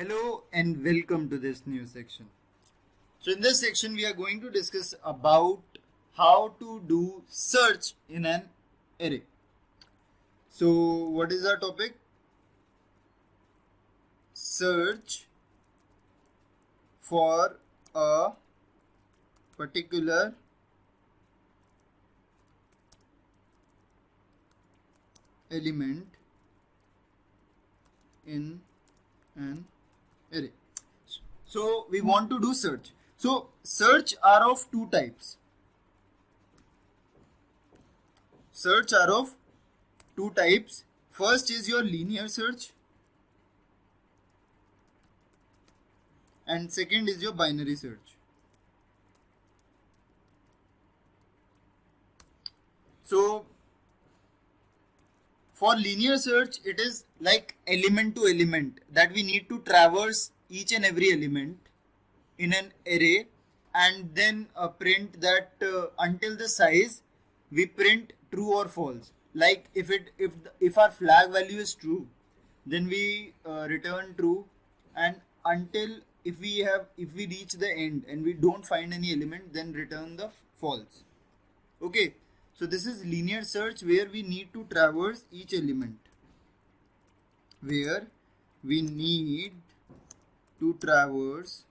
Hello and welcome to this new section. So in this section we are going to discuss about how to do search in an array. So what is our topic? Search for a particular element in an array. So we want to do search. So search are of two types. Search are of two types. First is your linear search and second is your binary search. So for linear search, it is like element to element that we need to traverse each and every element in an array and then print that until the size we print true or false. Like if our flag value is true, then we return true, and until if we reach the end and we don't find any element, then return the false. Okay. So this is linear search where we need to traverse each element. Where we need to traverse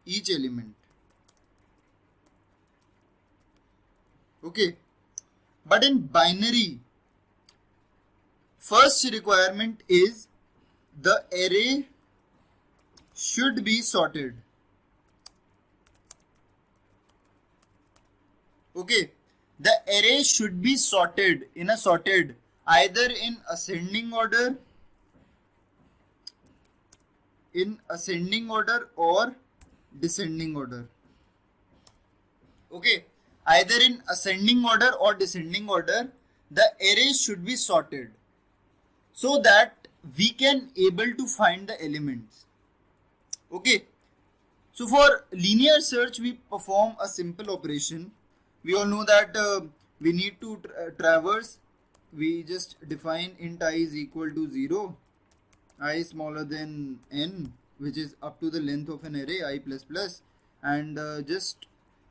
each element. Okay. But in binary, first requirement is the array should be sorted. Okay, the array should be sorted in a sorted either in ascending order, or descending order. Okay, either in ascending order or descending order, the array should be sorted so that we can able to find the elements. Okay, so for linear search we perform a simple operation. We all know that we need to traverse. We just define int I is equal to 0, I smaller than n, which is up to the length of an array I plus plus, and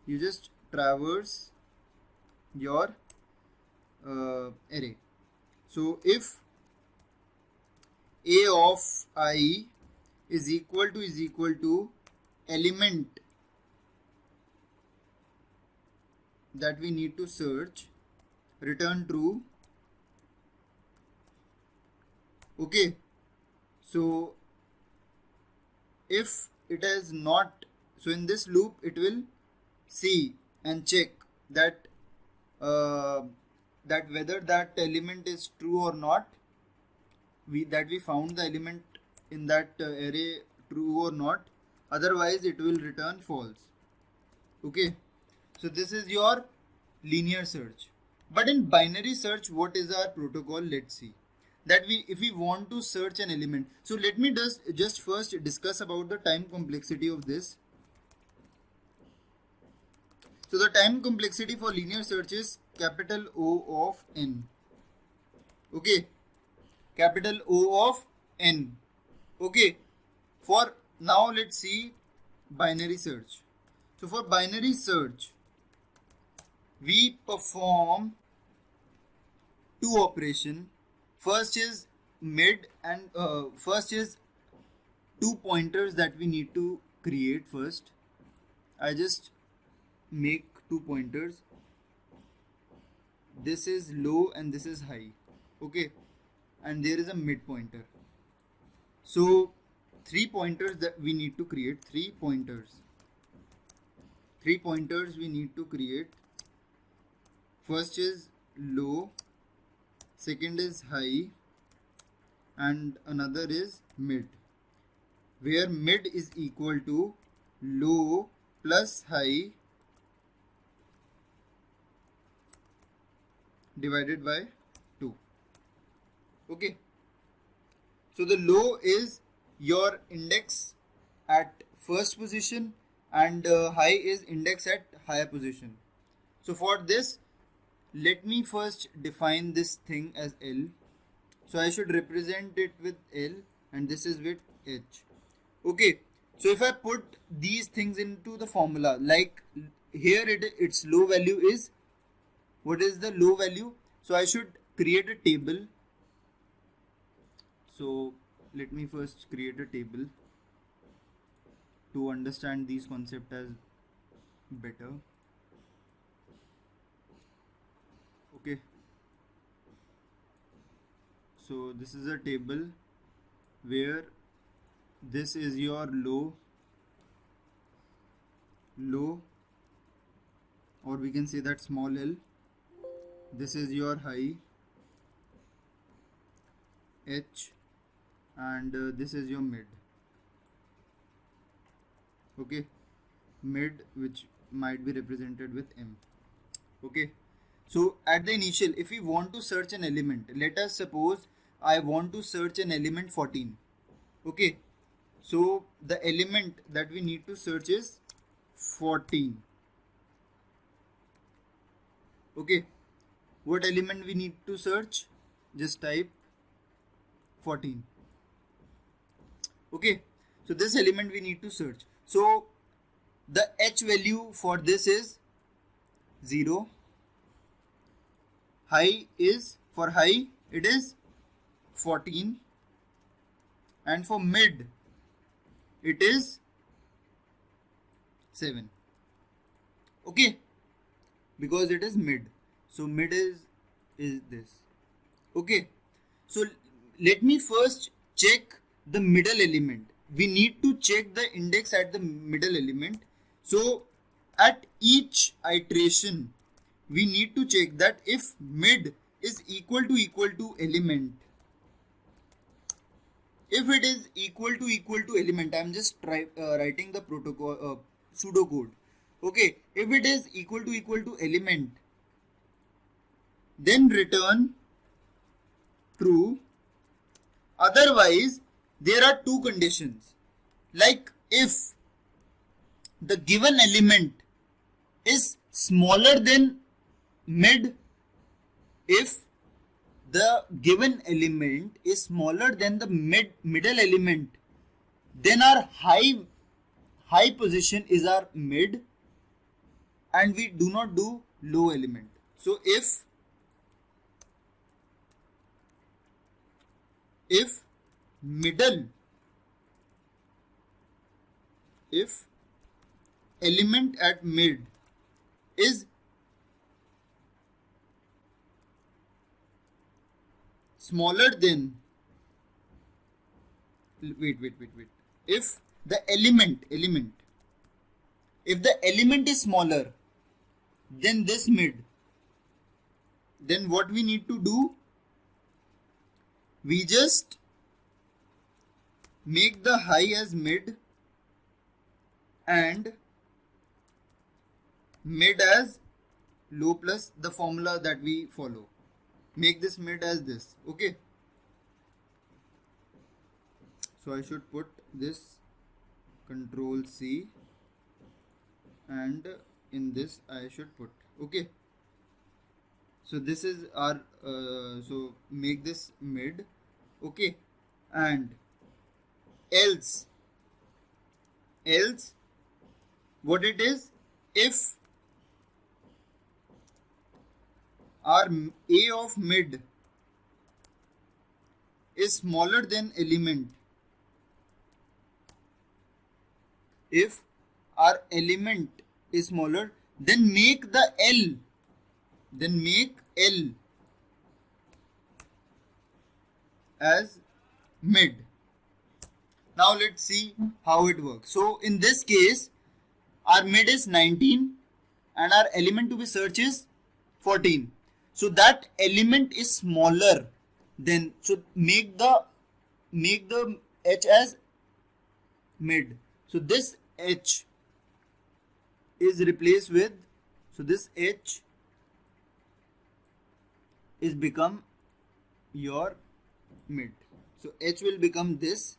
you just traverse your array. So if a of I is equal to element that we need to search, return true. Okay, so if it is not, so in this loop it will see and check that whether that element is true or not, we found the element in that array true or not, otherwise it will return false. Okay, so this is your linear search. But in binary search, what is our protocol? Let's see that if we want to search an element, so let me just first discuss about the time complexity of this. So the time complexity for linear search is capital O of n. Okay, capital O of n. Okay, for now let's see binary search. So for binary search, we perform two operations. First is mid, and first is two pointers that we need to create first. I just make two pointers. This is low and this is high. Okay, and there is a mid pointer. So 3 pointers that we need to create. 3 pointers we need to create. First is low, second is high, and another is mid, where mid is equal to low plus high divided by 2. Okay, so the low is your index at first position and high is index at higher position. So for this, let me first define this thing as L. So I should represent it with L and this is with H. Okay, so if I put these things into the formula, like here its low value is, what is the low value? So I should create a table. So let me first create a table to understand these concepts as better. Okay, so this is a table where this is your low, or we can say that small l. This is your high, H, and this is your mid. Okay, mid, which might be represented with M. Okay, so at the initial, if we want to search an element, let us suppose I want to search an element 14. Okay, so the element that we need to search is 14. Okay, what element we need to search? Just type 14. Okay, so this element we need to search. So the H value for this is 0. High is, for high it is 14, and for mid it is 7. Okay, because it is mid, so mid is this. Okay, so let me first check the middle element. We need to check the index at the middle element. So at each iteration we need to check that if mid is equal to element, if it is equal to element, I'm just writing the protocol pseudocode. Okay, if it is equal to element, then return true. Otherwise there are two conditions, like if the given element is smaller than mid, if the given element is smaller than the middle element, then our high position is our mid and we do not do low element. So if middle, if element at mid is smaller than, wait, if the element if the element is smaller than this mid, then what we need to do, we just make the high as mid and mid as low plus the formula that we follow. Make this mid as this. Okay, so I should put this Control C and in this I should put. Okay, so this is our so make this mid. Okay, and else what it is, if our A of mid is smaller than element, if our element is smaller, then make the L, as mid. Now let's see how it works. So in this case our mid is 19 and our element to be searched is 14. So that element is smaller than, so make the H as mid. So this H is replaced with, so this H is become your mid. So H will become this,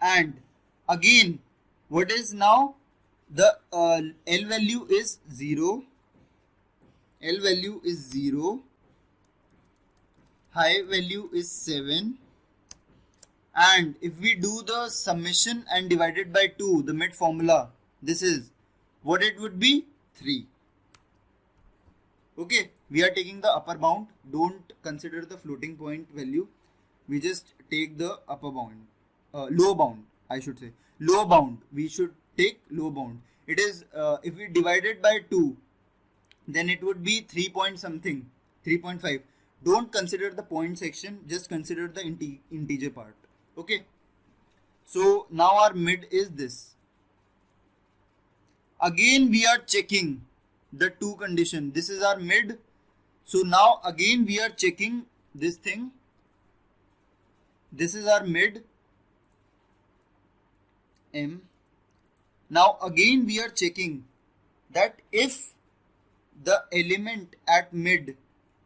and again what is now the L value is 0. L value is 0, high value is 7, and if we do the summation and divided by 2, the mid formula, this is what it would be, 3. Okay, we are taking the upper bound, don't consider the floating point value, we just take the upper bound, low bound I should say, low bound, we should take low bound. It is, if we divide it by 2, then it would be 3 point something, 3.5. Don't consider the point section, just consider the integer part. Okay, so now our mid is this. Again we are checking the two condition. This is our mid. So now again we are checking this thing. This is our mid M. Now again we are checking that if the element at mid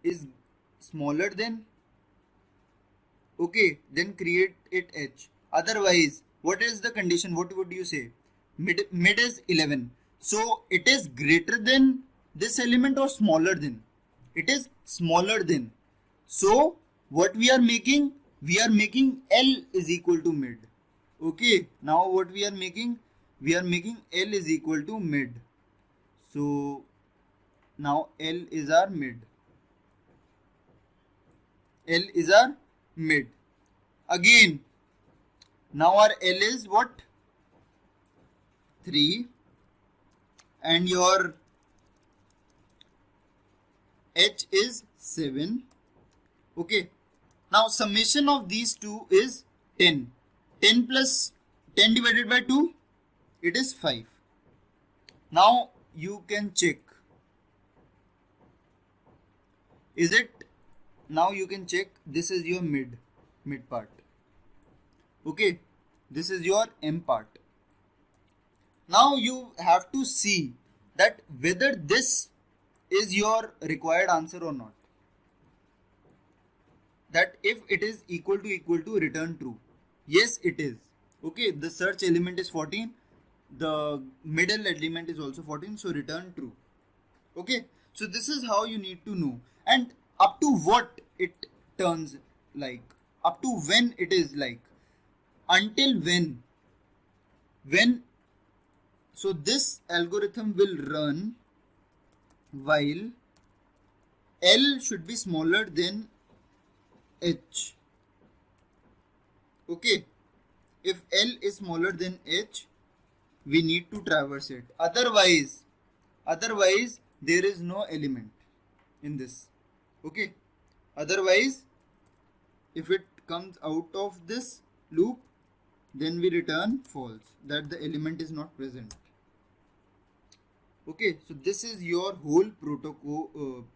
is smaller than, okay, then create it H. Otherwise, what is the condition? What would you say? Mid is 11. So it is greater than this element or smaller than? It is smaller than. So what we are making? We are making L is equal to mid. Okay, now what we are making? We are making L is equal to mid. So now L is our mid. L is our mid. Again, now our L is what? 3. And your H is 7. Okay. Now summation of these two is 10. 10 plus 10 divided by 2, it is 5. Now you can check. Is it? Now you can check. This is your mid part. Okay. This is your M part. Now you have to see that whether this is your required answer or not. That if it is equal to return true. Yes, it is. Okay, the search element is 14. The middle element is also 14. So return true. Okay, so this is how you need to know. And up to what it turns like. Up to when it is like. Until when. So this algorithm will run while L should be smaller than H. Okay. If L is smaller than H, we need to traverse it. Otherwise there is no element in this. Okay. Otherwise, if it comes out of this loop, then we return false, that the element is not present. Okay, so this is your whole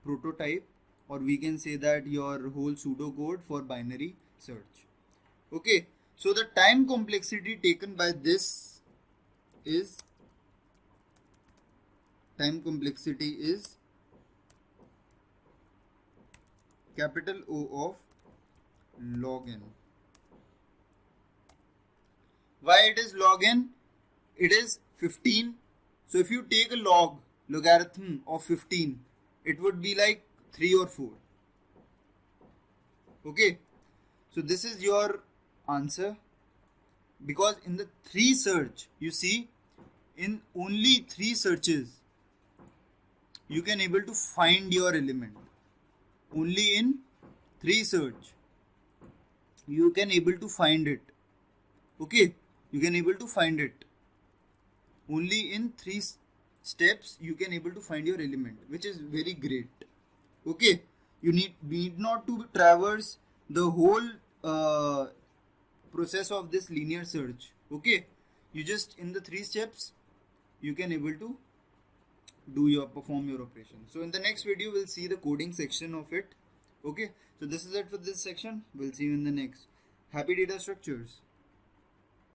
prototype, or we can say that your whole pseudocode for binary search. Okay, so the time complexity taken by this is, capital O of log n. Why it is log n? It is 15. So if you take a logarithm of 15, it would be like 3 or 4. Okay. So this is your answer. Because in the 3 search, you see, in only 3 searches, you can able to find your element. Only in 3 search, you can able to find it. Okay. You can able to find it. Only in 3 steps you can able to find your element, which is very great. Okay, you need not to traverse the whole process of this linear search. Okay, you just in the 3 steps you can able to perform your operation. So in the next video we'll see the coding section of it. Okay, so this is it for this section. We'll see you in the next. Happy data structures.